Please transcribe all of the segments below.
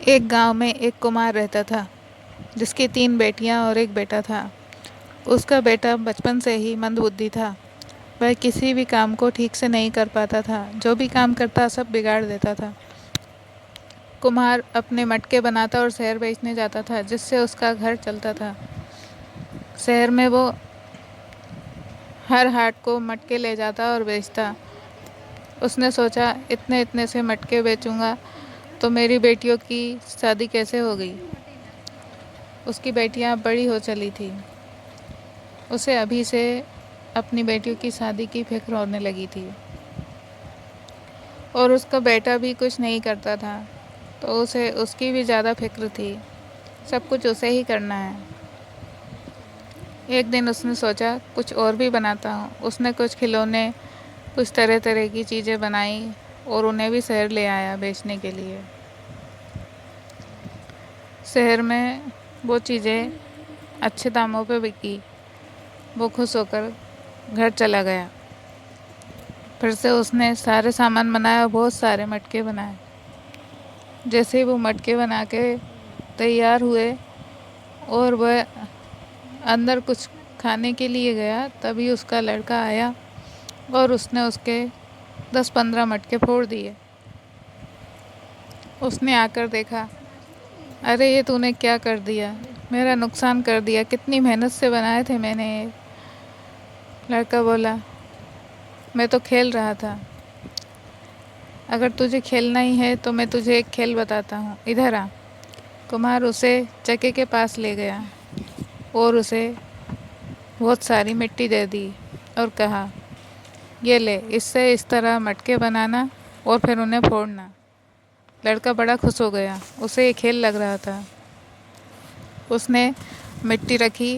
एक गांव में एक कुम्हार रहता था जिसकी 3 बेटियां और एक बेटा था। उसका बेटा बचपन से ही मंदबुद्धि था। वह किसी भी काम को ठीक से नहीं कर पाता था। जो भी काम करता सब बिगाड़ देता था। कुम्हार अपने मटके बनाता और शहर बेचने जाता था, जिससे उसका घर चलता था। शहर में वो हर हाट को मटके ले जाता और बेचता। उसने सोचा, इतने इतने से मटके बेचूंगा तो मेरी बेटियों की शादी कैसे होगी। उसकी बेटियां बड़ी हो चली थी। उसे अभी से अपनी बेटियों की शादी की फिक्र होने लगी थी। और उसका बेटा भी कुछ नहीं करता था, तो उसे उसकी भी ज़्यादा फिक्र थी। सब कुछ उसे ही करना है। एक दिन उसने सोचा, कुछ और भी बनाता हूँ। उसने कुछ खिलौने, कुछ तरह तरह की चीज़ें बनाई और उन्हें भी शहर ले आया बेचने के लिए। शहर में वो चीज़ें अच्छे दामों पे बिकी। वो खुश होकर घर चला गया। फिर से उसने सारे सामान बनाए और बहुत सारे मटके बनाए। जैसे ही वो मटके बना के तैयार हुए और वह अंदर कुछ खाने के लिए गया, तभी उसका लड़का आया और उसने उसके 10-15 मटके फोड़ दिए। उसने आकर देखा, अरे ये तूने क्या कर दिया, मेरा नुकसान कर दिया, कितनी मेहनत से बनाए थे मैंने ये। लड़का बोला, मैं तो खेल रहा था। अगर तुझे खेलना ही है तो मैं तुझे एक खेल बताता हूँ, इधर आ। कुम्हार उसे चक्के के पास ले गया और उसे बहुत सारी मिट्टी दे दी और कहा, ये ले, इससे इस तरह मटके बनाना और फिर उन्हें फोड़ना। लड़का बड़ा खुश हो गया। उसे ये खेल लग रहा था। उसने मिट्टी रखी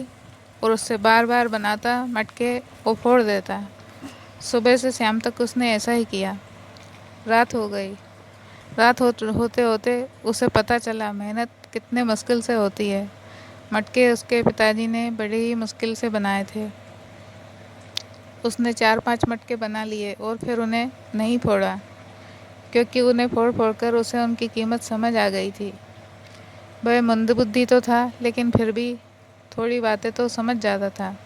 और उससे बार बार बनाता मटके और फोड़ देता। सुबह से शाम तक उसने ऐसा ही किया। रात हो गई। होते होते उसे पता चला मेहनत कितने मुश्किल से होती है। मटके उसके पिताजी ने बड़ी ही मुश्किल से बनाए थे। उसने 4-5 मटके बना लिए और फिर उन्हें नहीं फोड़ा, क्योंकि उन्हें फोड़ फोड़ कर उसे उनकी कीमत समझ आ गई थी। वह मंदबुद्धि तो था, लेकिन फिर भी थोड़ी बातें तो समझ जाता था।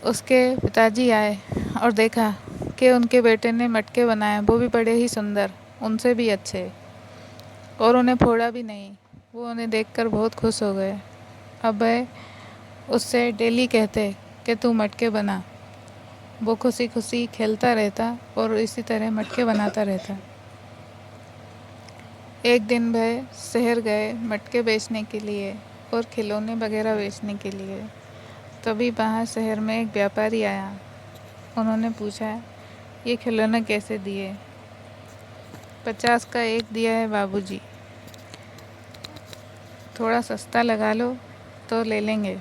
उसके पिताजी आए और देखा कि उनके बेटे ने मटके बनाए, वो भी बड़े ही सुंदर, उनसे भी अच्छे, और उन्हें फोड़ा भी नहीं। वो उन्हें देखकर बहुत खुश हो गए। अब वह उससे डेली कहते कि तू मटके बना। वो खुशी खुशी खेलता रहता और इसी तरह मटके बनाता रहता। एक दिन वह शहर गए मटके बेचने के लिए और खिलौने वगैरह बेचने के लिए। तभी वहाँ शहर में एक व्यापारी आया। उन्होंने पूछा, ये खिलौने कैसे दिए? 50 का एक दिया है बाबूजी, थोड़ा सस्ता लगा लो तो ले लेंगे।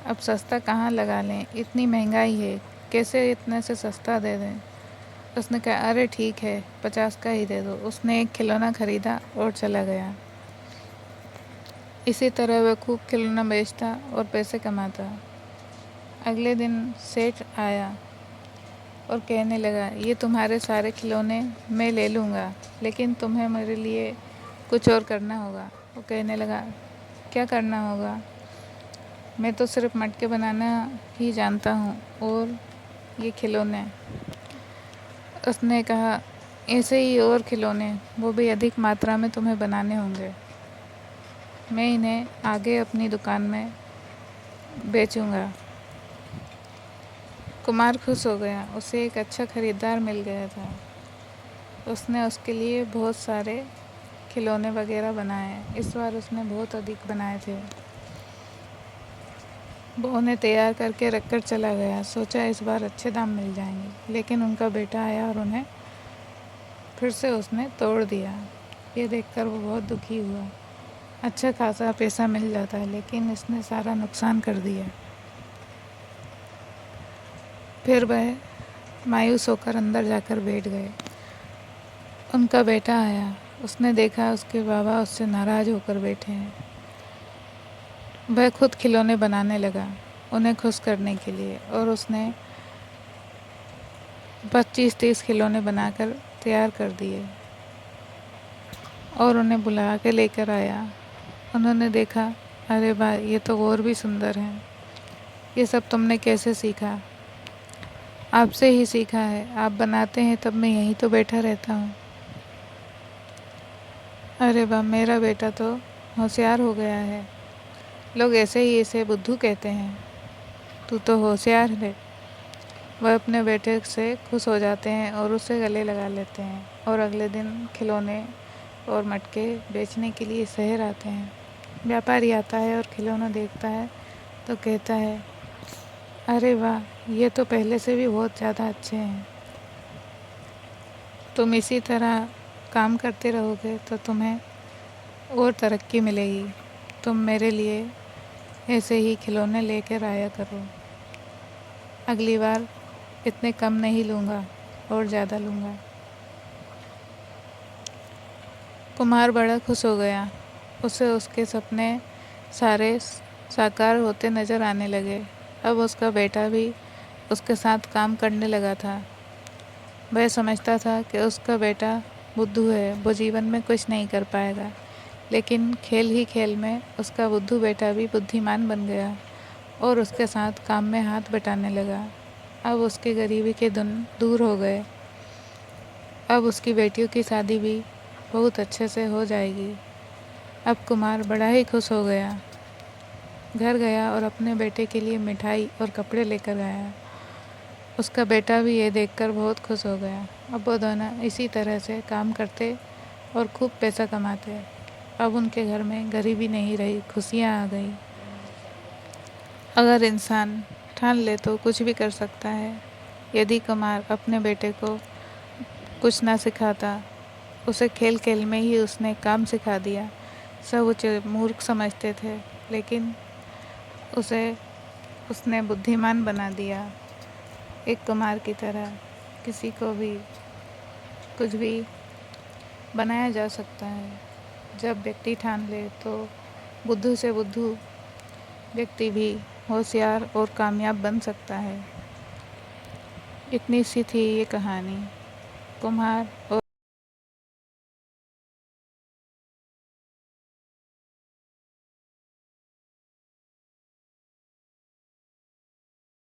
अब सस्ता कहाँ लगा लें, इतनी महंगाई है, कैसे इतने से सस्ता दे दें। उसने कहा, अरे ठीक है, 50 का ही दे दो। उसने एक खिलौना खरीदा और चला गया। इसी तरह वह खूब खिलौना बेचता और पैसे कमाता। अगले दिन सेठ आया और कहने लगा, ये तुम्हारे सारे खिलौने मैं ले लूँगा, लेकिन तुम्हें मेरे लिए कुछ और करना होगा। वो कहने लगा, क्या करना होगा? मैं तो सिर्फ मटके बनाना ही जानता हूँ और ये खिलौने। उसने कहा, ऐसे ही और खिलौने, वो भी अधिक मात्रा में तुम्हें बनाने होंगे। मैं इन्हें आगे अपनी दुकान में बेचूंगा। कुमार खुश हो गया। उसे एक अच्छा खरीदार मिल गया था। उसने उसके लिए बहुत सारे खिलौने वगैरह बनाए। इस बार उसने बहुत अधिक बनाए थे। वो उन्हें तैयार करके रख कर चला गया। सोचा इस बार अच्छे दाम मिल जाएंगे, लेकिन उनका बेटा आया और उन्हें फिर से उसने तोड़ दिया। ये देखकर वो बहुत दुखी हुआ। अच्छा खासा पैसा मिल जाता है, लेकिन इसने सारा नुकसान कर दिया। फिर वह मायूस होकर अंदर जाकर बैठ गए। उनका बेटा आया। उसने देखा उसके बाबा उससे नाराज़ होकर बैठे हैं। वह खुद खिलौने बनाने लगा उन्हें खुश करने के लिए, और उसने 25-30 खिलौने बनाकर तैयार कर दिए। और उन्हें बुला के लेकर आया। उन्होंने देखा, अरे वाह, ये तो और भी सुंदर है। ये सब तुमने कैसे सीखा? आपसे ही सीखा है। आप बनाते हैं तब मैं यहीं तो बैठा रहता हूँ। अरे वाह, मेरा बेटा तो होशियार हो गया है। लोग ऐसे ही इसे बुद्धू कहते हैं। तू तो होशियार है। वह अपने बेटे से खुश हो जाते हैं और उससे गले लगा लेते हैं और अगले दिन खिलौने और मटके बेचने के लिए शहर आते हैं। व्यापारी आता है और खिलौना देखता है तो कहता है, अरे वाह, ये तो पहले से भी बहुत ज़्यादा अच्छे हैं। तुम इसी तरह काम करते रहोगे तो तुम्हें और तरक्की मिलेगी। तुम मेरे लिए ऐसे ही खिलौने लेकर आया करो। अगली बार इतने कम नहीं लूँगा और ज़्यादा लूँगा। कुम्हार बड़ा खुश हो गया। उसे उसके सपने सारे साकार होते नज़र आने लगे। अब उसका बेटा भी उसके साथ काम करने लगा था। वह समझता था कि उसका बेटा बुद्धू है, वो जीवन में कुछ नहीं कर पाएगा। लेकिन खेल ही खेल में उसका बुद्धू बेटा भी बुद्धिमान बन गया और उसके साथ काम में हाथ बटाने लगा। अब उसकी गरीबी के दिन दूर हो गए। अब उसकी बेटियों की शादी भी बहुत अच्छे से हो जाएगी। अब कुमार बड़ा ही खुश हो गया। घर गया और अपने बेटे के लिए मिठाई और कपड़े लेकर आया। उसका बेटा भी ये देखकर बहुत खुश हो गया। अब वो दोनों इसी तरह से काम करते और खूब पैसा कमाते। अब उनके घर में गरीबी नहीं रही, खुशियाँ आ गई। अगर इंसान ठान ले तो कुछ भी कर सकता है। यदि कुमार अपने बेटे को कुछ ना सिखाता, उसे खेल खेल में ही उसने काम सिखा दिया। सब उसे मूर्ख समझते थे, लेकिन उसे उसने बुद्धिमान बना दिया। एक कुमार की तरह किसी को भी कुछ भी बनाया जा सकता है। जब व्यक्ति ठान ले तो बुद्धू से बुद्धू व्यक्ति भी होशियार और कामयाब बन सकता है। इतनी सी थी ये कहानी। कुम्हार और